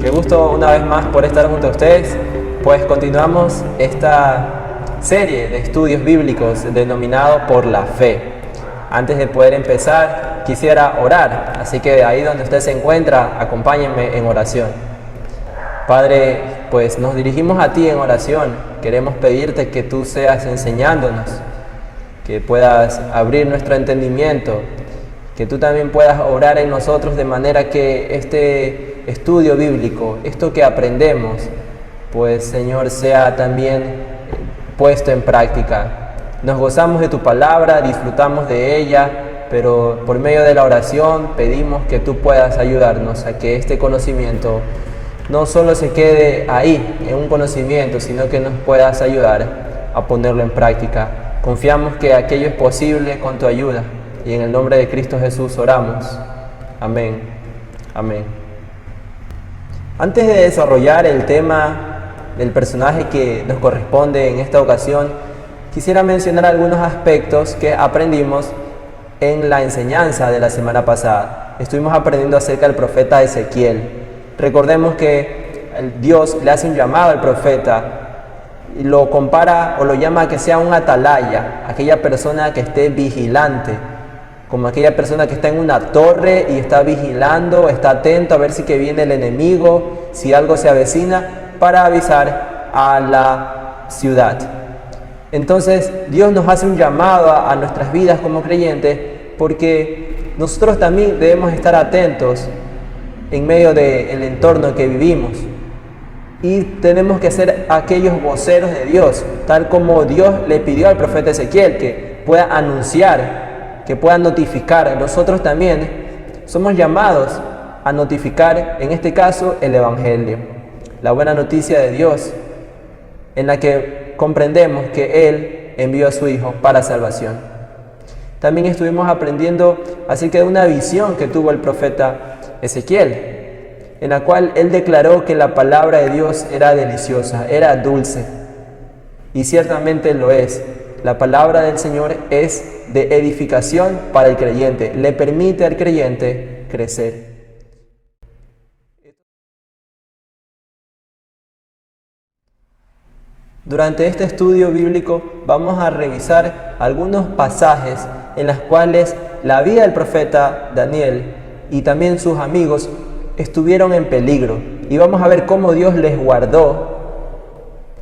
Qué gusto una vez más por estar junto a ustedes. Pues continuamos esta serie de estudios bíblicos denominado Por la Fe. Antes de poder empezar, quisiera orar, así que ahí donde usted se encuentra, acompáñenme en oración. Padre, pues nos dirigimos a ti en oración. Queremos pedirte que tú seas enseñándonos, que puedas abrir nuestro entendimiento, que tú también puedas obrar en nosotros de manera que este estudio bíblico, esto que aprendemos, pues Señor, sea también puesto en práctica. Nos gozamos de tu palabra, disfrutamos de ella, pero por medio de la oración pedimos que tú puedas ayudarnos a que este conocimiento no solo se quede ahí, en un conocimiento, sino que nos puedas ayudar a ponerlo en práctica. Confiamos que aquello es posible con tu ayuda, y en el nombre de Cristo Jesús oramos. Amén. Amén. Antes de desarrollar el tema del personaje que nos corresponde en esta ocasión, quisiera mencionar algunos aspectos que aprendimos en la enseñanza de la semana pasada. Estuvimos aprendiendo acerca del profeta Ezequiel. Recordemos que Dios le hace un llamado al profeta y lo compara o lo llama a que sea un atalaya, aquella persona que esté vigilante, como aquella persona que está en una torre y está vigilando, está atento a ver si que viene el enemigo, si algo se avecina, para avisar a la ciudad. Entonces Dios nos hace un llamado a nuestras vidas como creyentes, porque nosotros también debemos estar atentos en medio del entorno que vivimos, y tenemos que ser aquellos voceros de Dios, tal como Dios le pidió al profeta Ezequiel que pueda anunciar, que pueda notificar. Nosotros también somos llamados a notificar, en este caso, el Evangelio, la buena noticia de Dios, en la que comprendemos que Él envió a su Hijo para salvación. También estuvimos aprendiendo acerca de una visión que tuvo el profeta Ezequiel, en la cual él declaró que la palabra de Dios era deliciosa, era dulce, y ciertamente lo es. La palabra del Señor es de edificación para el creyente, le permite al creyente crecer. Durante este estudio bíblico vamos a revisar algunos pasajes en los cuales la vida del profeta Daniel y también sus amigos estuvieron en peligro, y vamos a ver cómo Dios les guardó,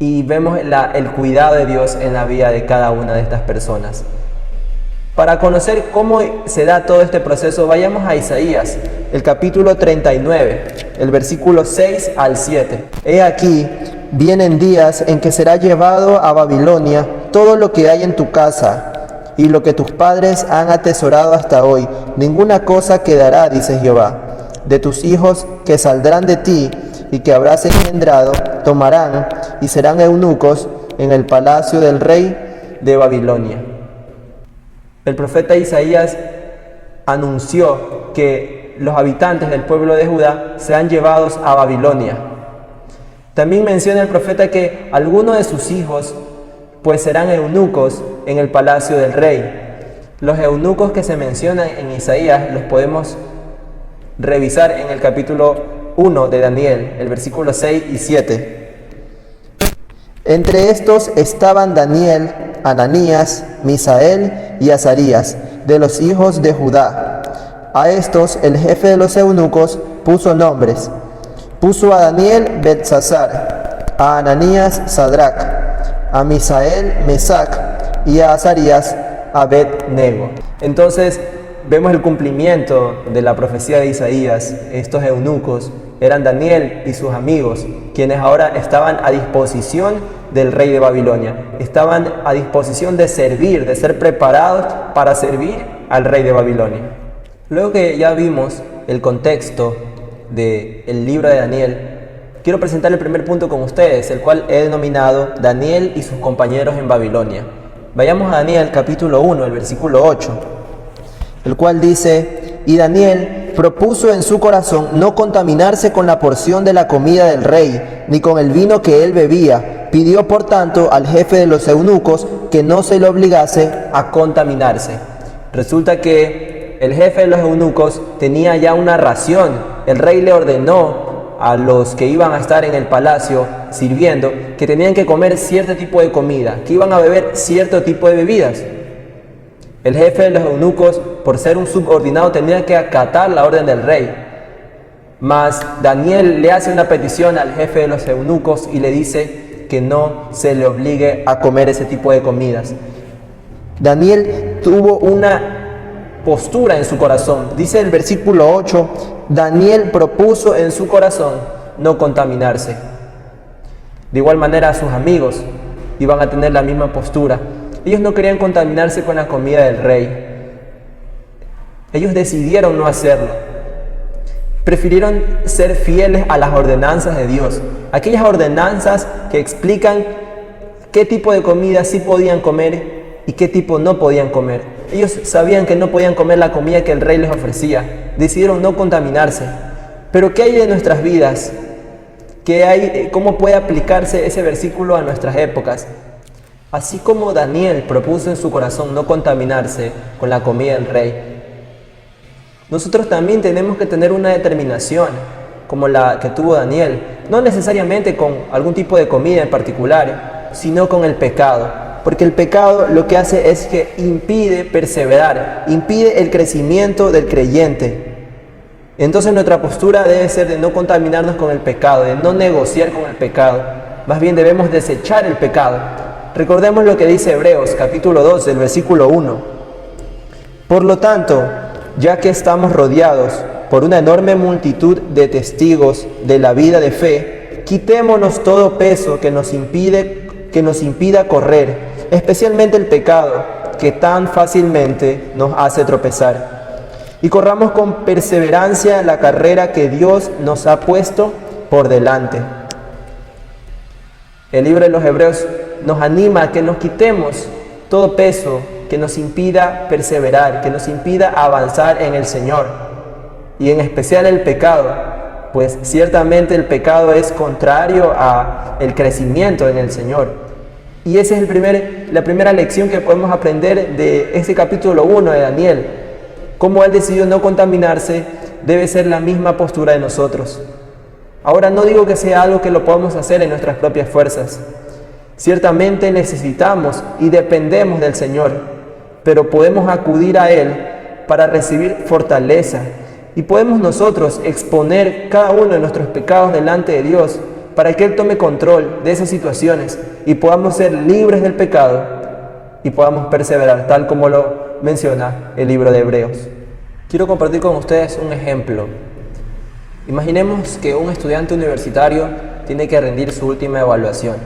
y vemos el cuidado de Dios en la vida de cada una de estas personas. Para conocer cómo se da todo este proceso, vayamos a Isaías, el capítulo 39, el versículo 6 al 7. He aquí, vienen días en que será llevado a Babilonia todo lo que hay en tu casa, y lo que tus padres han atesorado hasta hoy, ninguna cosa quedará, dice Jehová. De tus hijos que saldrán de ti y que habrás engendrado, tomarán y serán eunucos en el palacio del rey de Babilonia. El profeta Isaías anunció que los habitantes del pueblo de Judá serán llevados a Babilonia. También menciona el profeta que algunos de sus hijos pues serán eunucos en el palacio del rey. Los eunucos que se mencionan en Isaías los podemos revisar en el capítulo 1 de Daniel, el versículo 6 y 7. Entre estos estaban Daniel, Ananías, Misael y Azarías, de los hijos de Judá. A estos el jefe de los eunucos puso nombres. Puso a Daniel Belsasar, a Ananías Sadrac, a Misael Mesac y a Azarías Abed-nego. Entonces vemos el cumplimiento de la profecía de Isaías. Estos eunucos eran Daniel y sus amigos, quienes ahora estaban a disposición del rey de Babilonia. Estaban a disposición de servir, de ser preparados para servir al rey de Babilonia. Luego que ya vimos el contexto del libro de Daniel, quiero presentar el primer punto con ustedes, el cual he denominado Daniel y sus compañeros en Babilonia. Vayamos a Daniel capítulo 1, el versículo 8. El cual dice: y Daniel propuso en su corazón no contaminarse con la porción de la comida del rey, ni con el vino que él bebía. Pidió por tanto al jefe de los eunucos que no se le obligase a contaminarse. Resulta que el jefe de los eunucos tenía ya una ración. El rey le ordenó a los que iban a estar en el palacio sirviendo que tenían que comer cierto tipo de comida, que iban a beber cierto tipo de bebidas. El jefe de los eunucos, por ser un subordinado, tenía que acatar la orden del rey. Mas Daniel le hace una petición al jefe de los eunucos y le dice que no se le obligue a comer ese tipo de comidas. Daniel tuvo una postura en su corazón. Dice el versículo 8, Daniel propuso en su corazón no contaminarse. De igual manera sus amigos iban a tener la misma postura. Ellos no querían contaminarse con la comida del rey. Ellos decidieron no hacerlo. Prefirieron ser fieles a las ordenanzas de Dios. Aquellas ordenanzas que explican qué tipo de comida sí podían comer y qué tipo no podían comer. Ellos sabían que no podían comer la comida que el rey les ofrecía. Decidieron no contaminarse. Pero ¿qué hay de nuestras vidas? ¿Qué hay? ¿Cómo puede aplicarse ese versículo a nuestras épocas? Así como Daniel propuso en su corazón no contaminarse con la comida del rey, nosotros también tenemos que tener una determinación como la que tuvo Daniel, no necesariamente con algún tipo de comida en particular, sino con el pecado. Porque el pecado lo que hace es que impide perseverar, impide el crecimiento del creyente. Entonces nuestra postura debe ser de no contaminarnos con el pecado, de no negociar con el pecado. Más bien debemos desechar el pecado. Recordemos lo que dice Hebreos capítulo 12, el versículo 1. Por lo tanto, ya que estamos rodeados por una enorme multitud de testigos de la vida de fe, quitémonos todo peso que nos impida correr, especialmente el pecado que tan fácilmente nos hace tropezar. Y corramos con perseverancia la carrera que Dios nos ha puesto por delante. El libro de los Hebreos nos anima a que nos quitemos todo peso que nos impida perseverar, que nos impida avanzar en el Señor. Y en especial el pecado, pues ciertamente el pecado es contrario al crecimiento en el Señor. Y esa es la primera lección que podemos aprender de este capítulo 1 de Daniel. Cómo él decidió no contaminarse debe ser la misma postura de nosotros. Ahora no digo que sea algo que lo podamos hacer en nuestras propias fuerzas. Ciertamente necesitamos y dependemos del Señor, pero podemos acudir a Él para recibir fortaleza y podemos nosotros exponer cada uno de nuestros pecados delante de Dios para que Él tome control de esas situaciones y podamos ser libres del pecado y podamos perseverar, tal como lo menciona el libro de Hebreos. Quiero compartir con ustedes un ejemplo. Imaginemos que un estudiante universitario tiene que rendir su última evaluación.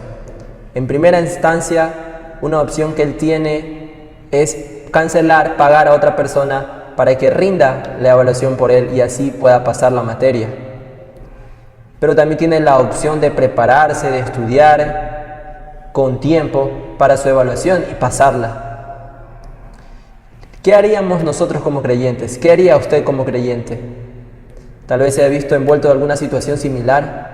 En primera instancia, una opción que él tiene es cancelar, pagar a otra persona para que rinda la evaluación por él y así pueda pasar la materia. Pero también tiene la opción de prepararse, de estudiar con tiempo para su evaluación y pasarla. ¿Qué haríamos nosotros como creyentes? ¿Qué haría usted como creyente? Tal vez se ha visto envuelto en alguna situación similar.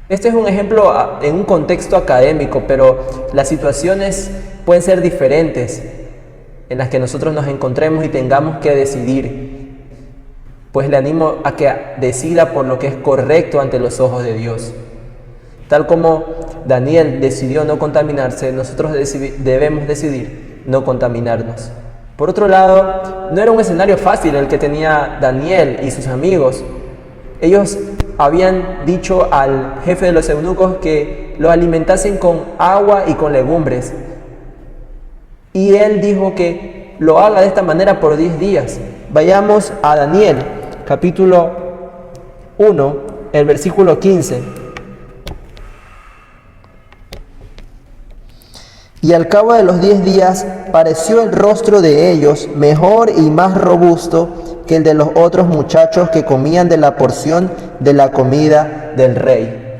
Este es un ejemplo en un contexto académico, pero las situaciones pueden ser diferentes en las que nosotros nos encontremos y tengamos que decidir. Pues le animo a que decida por lo que es correcto ante los ojos de Dios. Tal como Daniel decidió no contaminarse, nosotros debemos decidir no contaminarnos. Por otro lado, no era un escenario fácil el que tenía Daniel y sus amigos. Ellos habían dicho al jefe de los eunucos que los alimentasen con agua y con legumbres. Y él dijo que lo haga de esta manera por 10 días. Vayamos a Daniel, capítulo 1, el versículo 15. Y al cabo de los 10 días pareció el rostro de ellos mejor y más robusto que el de los otros muchachos que comían de la porción de la comida del rey.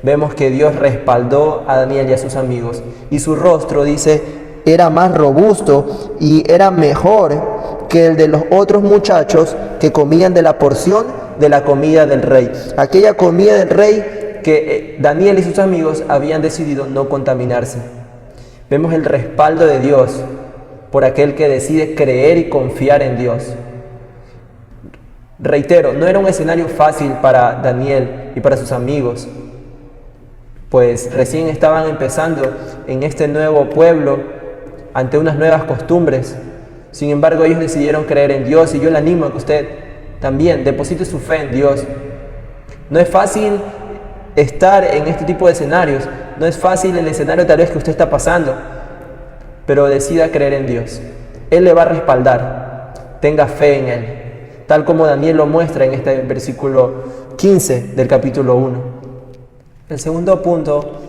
Vemos que Dios respaldó a Daniel y a sus amigos, y su rostro, dice, era más robusto y era mejor que el de los otros muchachos que comían de la porción de la comida del rey. Aquella comida del rey que Daniel y sus amigos habían decidido no contaminarse. Vemos el respaldo de Dios por aquel que decide creer y confiar en Dios. Reitero, no era un escenario fácil para Daniel y para sus amigos, pues recién estaban empezando en este nuevo pueblo, ante unas nuevas costumbres. Sin embargo, ellos decidieron creer en Dios, y yo le animo a que usted también deposite su fe en Dios. No es fácil estar en este tipo de escenarios, no es fácil el escenario tal vez que usted está pasando, pero decida creer en Dios. Él le va a respaldar, tenga fe en Él, tal como Daniel lo muestra en este versículo 15 del capítulo 1. El segundo punto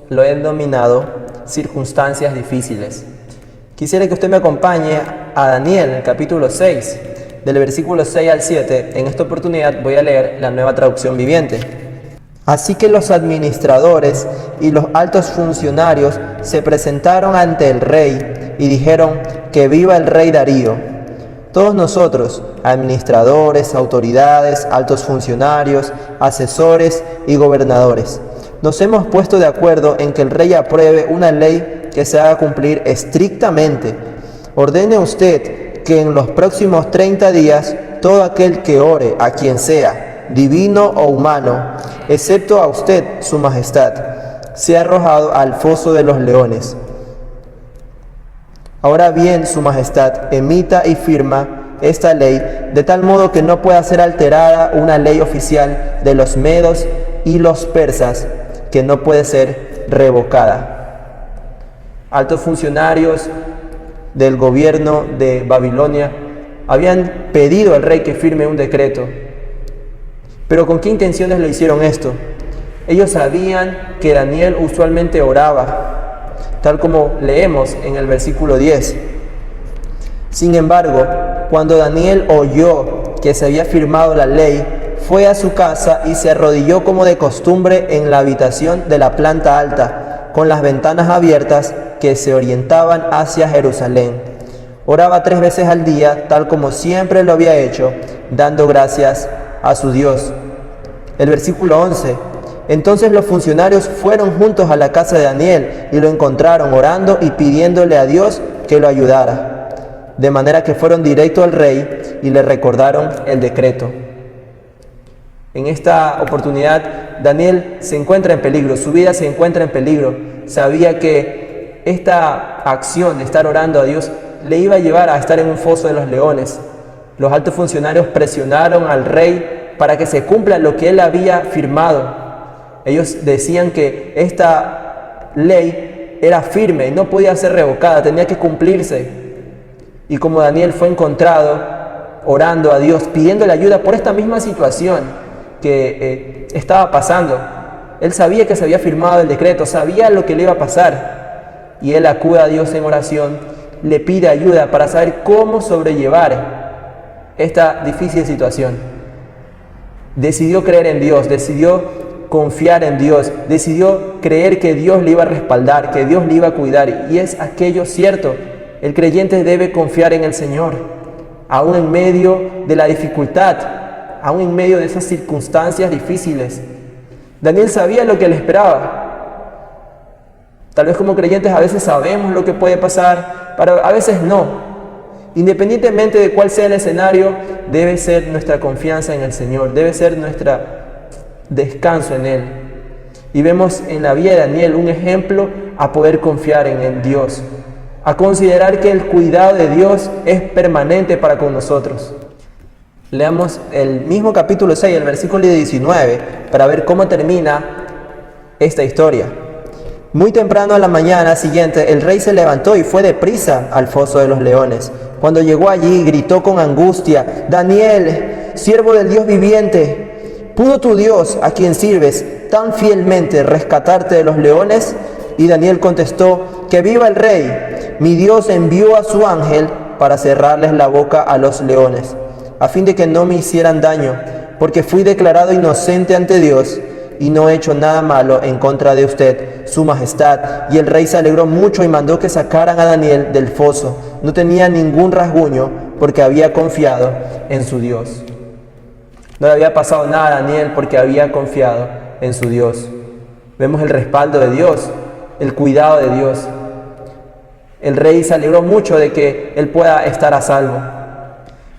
lo he denominado circunstancias difíciles. Quisiera que usted me acompañe a Daniel, el capítulo 6, del versículo 6 al 7. En esta oportunidad voy a leer la Nueva Traducción Viviente. Así que los administradores y los altos funcionarios se presentaron ante el rey y dijeron: que viva el rey Darío. Todos nosotros, administradores, autoridades, altos funcionarios, asesores y gobernadores, nos hemos puesto de acuerdo en que el rey apruebe una ley que se haga cumplir estrictamente. Ordene usted que en los próximos 30 días todo aquel que ore a quien sea, divino o humano, excepto a usted, su majestad, sea arrojado al foso de los leones. Ahora bien, su majestad emita y firma esta ley de tal modo que no pueda ser alterada una ley oficial de los medos y los persas, que no puede ser revocada. Altos funcionarios del gobierno de Babilonia habían pedido al rey que firme un decreto. Pero ¿con qué intenciones lo hicieron esto? Ellos sabían que Daniel usualmente oraba, tal como leemos en el versículo 10. Sin embargo, cuando Daniel oyó que se había firmado la ley, fue a su casa y se arrodilló como de costumbre en la habitación de la planta alta, con las ventanas abiertas que se orientaban hacia Jerusalén. Oraba 3 veces al día, tal como siempre lo había hecho, dando gracias a su Dios. El versículo 11. Entonces los funcionarios fueron juntos a la casa de Daniel y lo encontraron orando y pidiéndole a Dios que lo ayudara. De manera que fueron directo al rey y le recordaron el decreto. En esta oportunidad, Daniel se encuentra en peligro, su vida se encuentra en peligro. Sabía que esta acción de estar orando a Dios le iba a llevar a estar en un foso de los leones. Los altos funcionarios presionaron al rey para que se cumpla lo que él había firmado. Ellos decían que esta ley era firme y no podía ser revocada, tenía que cumplirse. Y como Daniel fue encontrado orando a Dios, pidiéndole ayuda por esta misma situación que estaba pasando, él sabía que se había firmado el decreto, sabía lo que le iba a pasar, y él acude a Dios en oración, le pide ayuda para saber cómo sobrellevar esta difícil situación. Decidió creer en Dios, decidió confiar en Dios, decidió creer que Dios le iba a respaldar, que Dios le iba a cuidar, y es aquello cierto. El creyente debe confiar en el Señor, aún en medio de la dificultad, aún en medio de esas circunstancias difíciles. Daniel sabía lo que le esperaba. Tal vez como creyentes a veces sabemos lo que puede pasar, pero a veces no. Independientemente de cuál sea el escenario, debe ser nuestra confianza en el Señor, debe ser nuestro descanso en Él. Y vemos en la vida de Daniel un ejemplo a poder confiar en Dios, a considerar que el cuidado de Dios es permanente para con nosotros. Leamos el mismo capítulo 6, el versículo 19, para ver cómo termina esta historia. Muy temprano a la mañana siguiente, el rey se levantó y fue deprisa al foso de los leones. Cuando llegó allí, gritó con angustia: Daniel, siervo del Dios viviente, ¿pudo tu Dios, a quien sirves tan fielmente, rescatarte de los leones? Y Daniel contestó: que viva el rey. Mi Dios envió a su ángel para cerrarles la boca a los leones, a fin de que no me hicieran daño, porque fui declarado inocente ante Dios y no he hecho nada malo en contra de usted, su majestad. Y el rey se alegró mucho y mandó que sacaran a Daniel del foso. No tenía ningún rasguño porque había confiado en su Dios. No le había pasado nada a Daniel porque había confiado en su Dios. Vemos el respaldo de Dios, el cuidado de Dios. El rey se alegró mucho de que él pueda estar a salvo.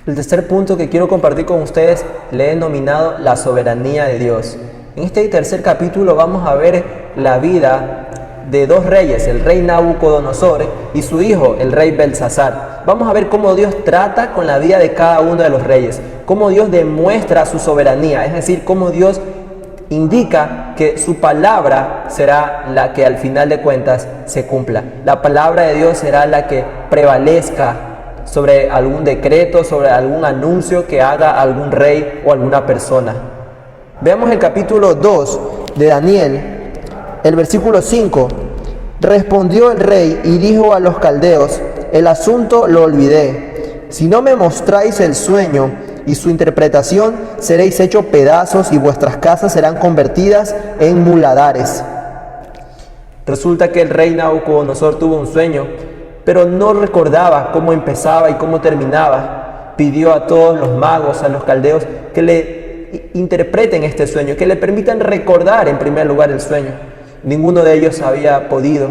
El tercer punto que quiero compartir con ustedes le he denominado la soberanía de Dios. En este tercer capítulo vamos a ver la vida de dos reyes, el rey Nabucodonosor y su hijo, el rey Belsasar. Vamos a ver cómo Dios trata con la vida de cada uno de los reyes, cómo Dios demuestra su soberanía, es decir, cómo Dios indica que su palabra será la que al final de cuentas se cumpla. La palabra de Dios será la que prevalezca sobre algún decreto, sobre algún anuncio que haga algún rey o alguna persona. Veamos el capítulo 2 de Daniel. El versículo 5, respondió el rey y dijo a los caldeos, el asunto lo olvidé. Si no me mostráis el sueño y su interpretación, seréis hechos pedazos y vuestras casas serán convertidas en muladares. Resulta que el rey Nabucodonosor tuvo un sueño, pero no recordaba cómo empezaba y cómo terminaba. Pidió a todos los magos, a los caldeos, que le interpreten este sueño, que le permitan recordar en primer lugar el sueño. Ninguno de ellos había podido,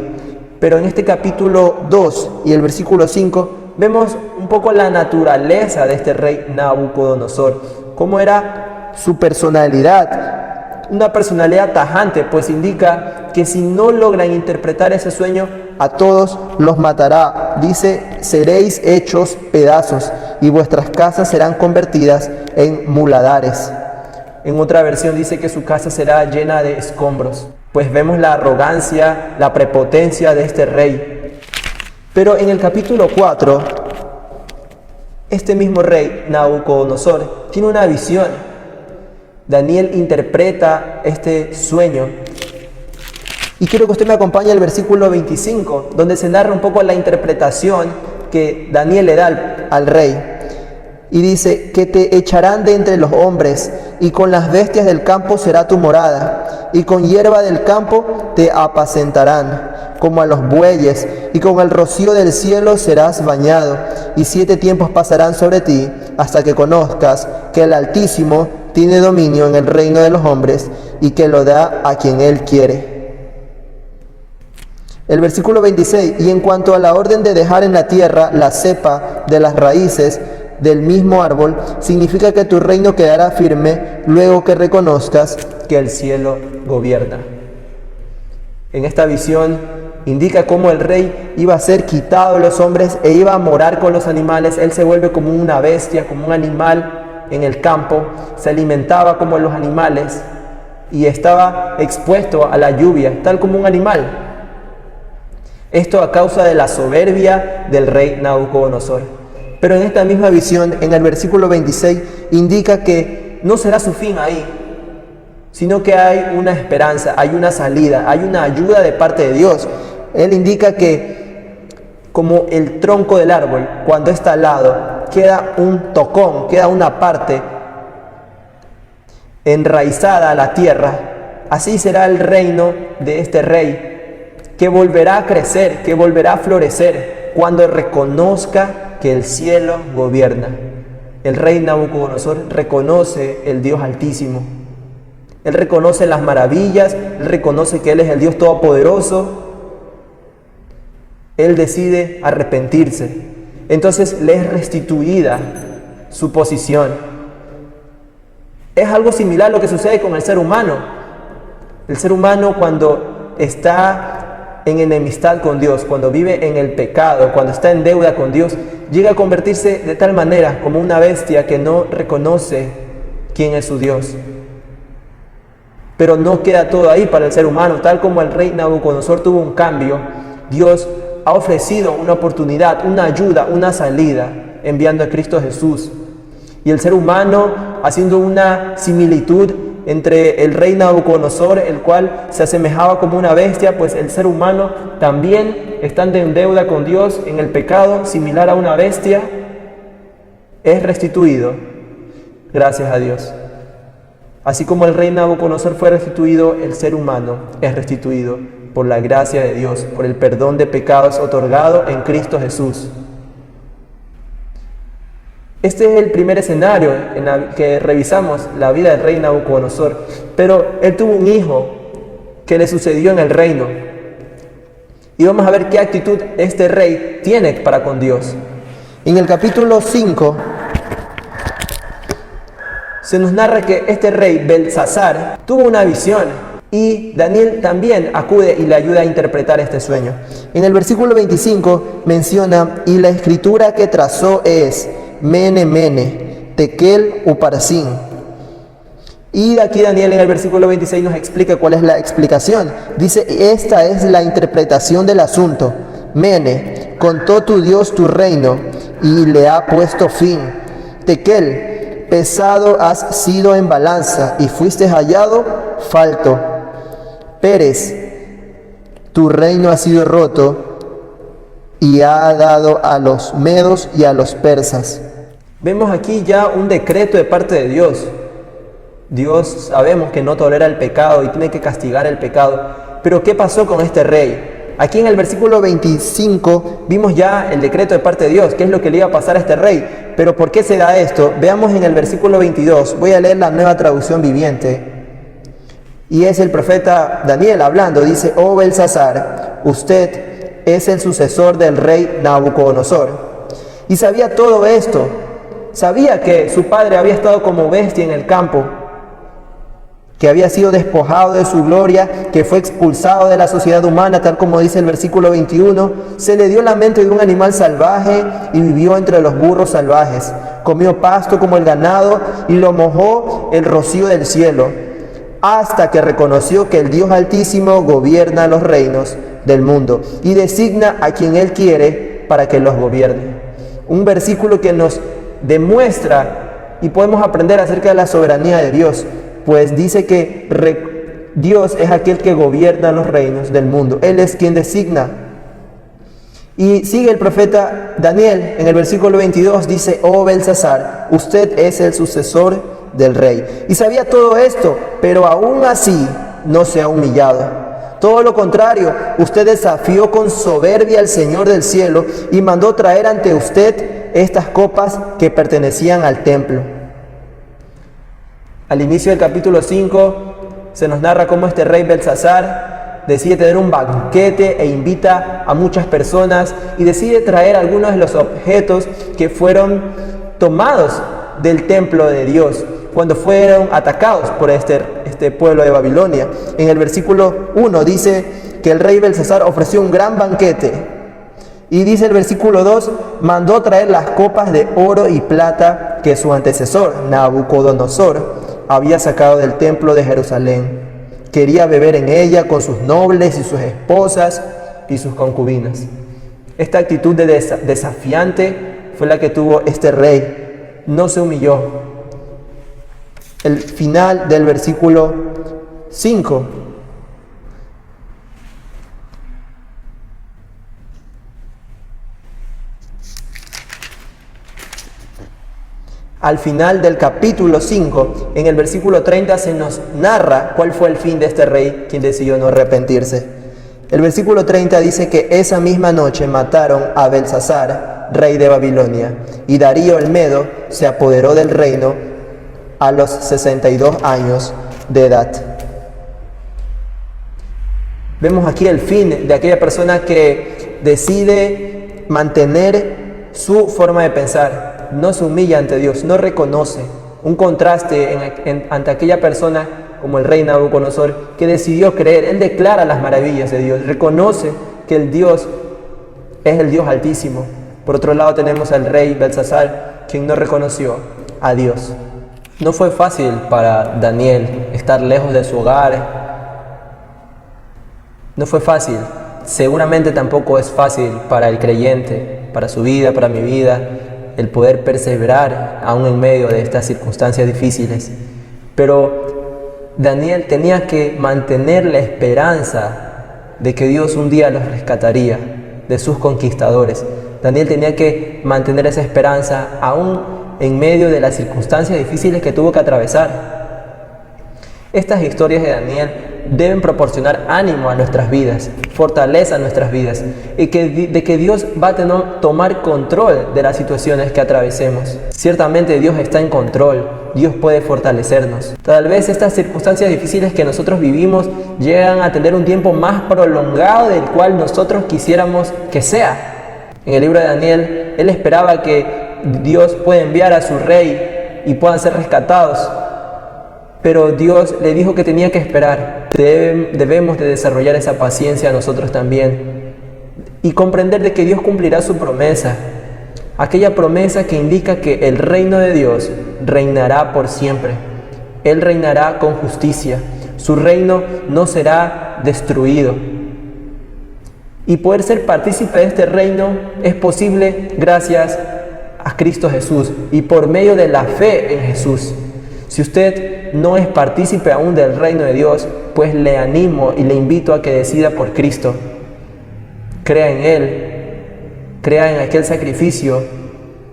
pero en este capítulo 2 y el versículo 5 vemos un poco la naturaleza de este rey Nabucodonosor, cómo era su personalidad, una personalidad tajante, pues indica que si no logran interpretar ese sueño, a todos los matará. Dice, seréis hechos pedazos y vuestras casas serán convertidas en muladares. En otra versión dice que su casa será llena de escombros. Pues vemos la arrogancia, la prepotencia de este rey. Pero en el capítulo 4, este mismo rey, Nabucodonosor, tiene una visión. Daniel interpreta este sueño. Y quiero que usted me acompañe al versículo 25, donde se narra un poco la interpretación que Daniel le da al rey. Y dice, que te echarán de entre los hombres, y con las bestias del campo será tu morada, y con hierba del campo te apacentarán, como a los bueyes, y con el rocío del cielo serás bañado, y 7 tiempos pasarán sobre ti, hasta que conozcas que el Altísimo tiene dominio en el reino de los hombres, y que lo da a quien Él quiere. El versículo 26, y en cuanto a la orden de dejar en la tierra la cepa de las raíces del mismo árbol, significa que tu reino quedará firme luego que reconozcas que el cielo gobierna. En esta visión indica cómo el rey iba a ser quitado de los hombres e iba a morar con los animales. Él se vuelve como una bestia, como un animal en el campo, se alimentaba como los animales y estaba expuesto a la lluvia, tal como un animal. Esto a causa de la soberbia del rey Nabucodonosor. Pero en esta misma visión, en el versículo 26, indica que no será su fin ahí, sino que hay una esperanza, hay una salida, hay una ayuda de parte de Dios. Él indica que como el tronco del árbol, cuando es talado, queda un tocón, queda una parte enraizada a la tierra. Así será el reino de este rey, que volverá a crecer, que volverá a florecer, cuando reconozca que el cielo gobierna. El rey Nabucodonosor reconoce el Dios Altísimo. Él reconoce las maravillas, él reconoce que Él es el Dios Todopoderoso. Él decide arrepentirse. Entonces le es restituida su posición. Es algo similar a lo que sucede con el ser humano. El ser humano, cuando está en enemistad con Dios, cuando vive en el pecado, cuando está en deuda con Dios, llega a convertirse de tal manera como una bestia que no reconoce quién es su Dios. Pero no queda todo ahí para el ser humano. Tal como el rey Nabucodonosor tuvo un cambio, Dios ha ofrecido una oportunidad, una ayuda, una salida, enviando a Cristo Jesús. Y el ser humano, haciendo una similitud entre el rey Nabucodonosor, el cual se asemejaba como una bestia, pues el ser humano también, estando en deuda con Dios, en el pecado, similar a una bestia, es restituido gracias a Dios. Así como el rey Nabucodonosor fue restituido, el ser humano es restituido por la gracia de Dios, por el perdón de pecados otorgado en Cristo Jesús. Este es el primer escenario en que revisamos la vida del rey Nabucodonosor. Pero él tuvo un hijo que le sucedió en el reino. Y vamos a ver qué actitud este rey tiene para con Dios. En el capítulo 5 se nos narra que este rey Belsasar tuvo una visión y Daniel también acude y le ayuda a interpretar este sueño. En el versículo 25 menciona, y la escritura que trazó es Mene, Mene, Tekel, Uparsin. Y aquí Daniel en el versículo 26 nos explica cuál es la explicación. Dice, esta es la interpretación del asunto. Mene, contó tu Dios tu reino y le ha puesto fin. Tekel, pesado has sido en balanza y fuiste hallado falto. Pérez, tu reino ha sido roto y ha dado a los medos y a los persas. Vemos aquí ya un decreto de parte de Dios. Dios sabemos que no tolera el pecado y tiene que castigar el pecado. Pero ¿qué pasó con este rey? Aquí en el versículo 25 vimos ya el decreto de parte de Dios, qué es lo que le iba a pasar a este rey. Pero ¿por qué se da esto? Veamos en el versículo 22, voy a leer la Nueva Traducción Viviente. Y es el profeta Daniel hablando, dice, oh Belsasar, usted es el sucesor del rey Nabucodonosor. Y sabía todo esto, sabía que su padre había estado como bestia en el campo, que había sido despojado de su gloria, que fue expulsado de la sociedad humana, tal como dice el versículo 21, se le dio la mente de un animal salvaje y vivió entre los burros salvajes, comió pasto como el ganado y lo mojó el rocío del cielo, hasta que reconoció que el Dios Altísimo gobierna los reinos del mundo y designa a quien Él quiere para que los gobierne. Un versículo que nos demuestra y podemos aprender acerca de la soberanía de Dios, pues dice que Dios es aquel que gobierna los reinos del mundo. Él es quien designa. Y sigue el profeta Daniel en el versículo 22, dice, oh Belsasar, usted es el sucesor del rey. Y sabía todo esto, pero aún así no se ha humillado. Todo lo contrario, usted desafió con soberbia al Señor del cielo y mandó traer ante usted estas copas que pertenecían al templo. Al inicio del capítulo 5 se nos narra cómo este rey Belsasar decide tener un banquete e invita a muchas personas y decide traer algunos de los objetos que fueron tomados del templo de Dios cuando fueron atacados por este pueblo de Babilonia. En el versículo 1 dice que el rey Belsasar ofreció un gran banquete. Y dice el versículo 2, mandó traer las copas de oro y plata que su antecesor, Nabucodonosor, había sacado del templo de Jerusalén. Quería beber en ella con sus nobles y sus esposas y sus concubinas. Esta actitud desafiante fue la que tuvo este rey. No se humilló. El final del versículo 5. Al final del capítulo 5, en el versículo 30, se nos narra cuál fue el fin de este rey, quien decidió no arrepentirse. El versículo 30 dice que esa misma noche mataron a Belsasar, rey de Babilonia, y Darío el Medo se apoderó del reino a los 62 años de edad. Vemos aquí el fin de aquella persona que decide mantener su forma de pensar, no se humilla ante Dios, no reconoce. Un contraste ante aquella persona como el rey Nabucodonosor que decidió creer. Él declara las maravillas de Dios, reconoce que el Dios es el Dios Altísimo. Por otro lado tenemos al rey Belsasar, quien no reconoció a Dios. No fue fácil para Daniel estar lejos de su hogar. No fue fácil. Seguramente tampoco es fácil para el creyente, para su vida, para mi vida, el poder perseverar aún en medio de estas circunstancias difíciles. Pero Daniel tenía que mantener la esperanza de que Dios un día los rescataría de sus conquistadores. Daniel tenía que mantener esa esperanza aún en medio de las circunstancias difíciles que tuvo que atravesar. Estas historias de Daniel deben proporcionar ánimo a nuestras vidas, fortaleza a nuestras vidas, y de que Dios va a tomar control de las situaciones que atravesemos. Ciertamente Dios está en control, Dios puede fortalecernos. Tal vez estas circunstancias difíciles que nosotros vivimos llegan a tener un tiempo más prolongado del cual nosotros quisiéramos que sea. En el libro de Daniel, él esperaba que Dios pueda enviar a su rey y puedan ser rescatados. Pero Dios le dijo que tenía que esperar. Debemos de desarrollar esa paciencia nosotros también y comprender de que Dios cumplirá su promesa, aquella promesa que indica que el reino de Dios reinará por siempre. Él reinará con justicia, su reino no será destruido. Y poder ser partícipe de este reino es posible gracias a Cristo Jesús y por medio de la fe en Jesús. Si usted no es partícipe aún del reino de Dios, pues le animo y le invito a que decida por Cristo. Crea en Él, crea en aquel sacrificio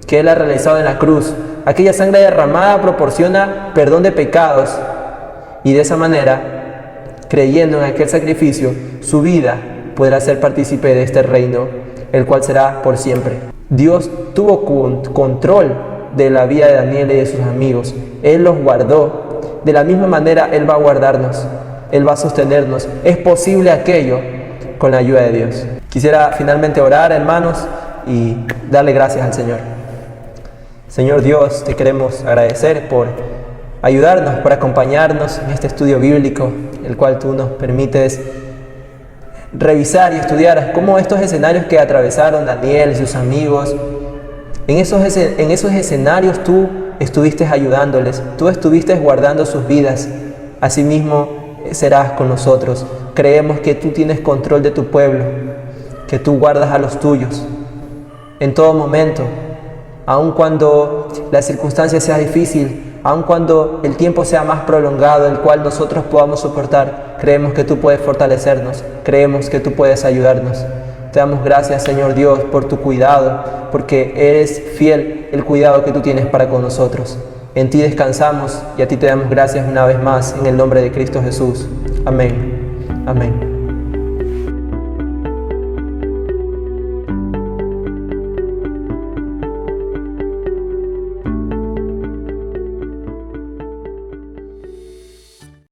que Él ha realizado en la cruz. Aquella sangre derramada proporciona perdón de pecados y de esa manera, creyendo en aquel sacrificio, su vida podrá ser partícipe de este reino, el cual será por siempre. Dios tuvo control de la vida de Daniel y de sus amigos. Él los guardó. De la misma manera Él va a guardarnos. Él va a sostenernos. Es posible aquello con la ayuda de Dios. Quisiera finalmente orar, hermanos, y darle gracias al Señor. Señor Dios, te queremos agradecer por ayudarnos, por acompañarnos en este estudio bíblico, el cual tú nos permites revisar y estudiar cómo estos escenarios que atravesaron Daniel y sus amigos, en esos escenarios tú estuviste ayudándoles, tú estuviste guardando sus vidas. Asimismo serás con nosotros. Creemos que tú tienes control de tu pueblo, que tú guardas a los tuyos en todo momento, aun cuando la circunstancia sea difícil, aun cuando el tiempo sea más prolongado, el cual nosotros podamos soportar. Creemos que tú puedes fortalecernos, creemos que tú puedes ayudarnos. Te damos gracias, Señor Dios, por tu cuidado, porque eres fiel el cuidado que tú tienes para con nosotros. En ti descansamos y a ti te damos gracias una vez más, en el nombre de Cristo Jesús. Amén. Amén.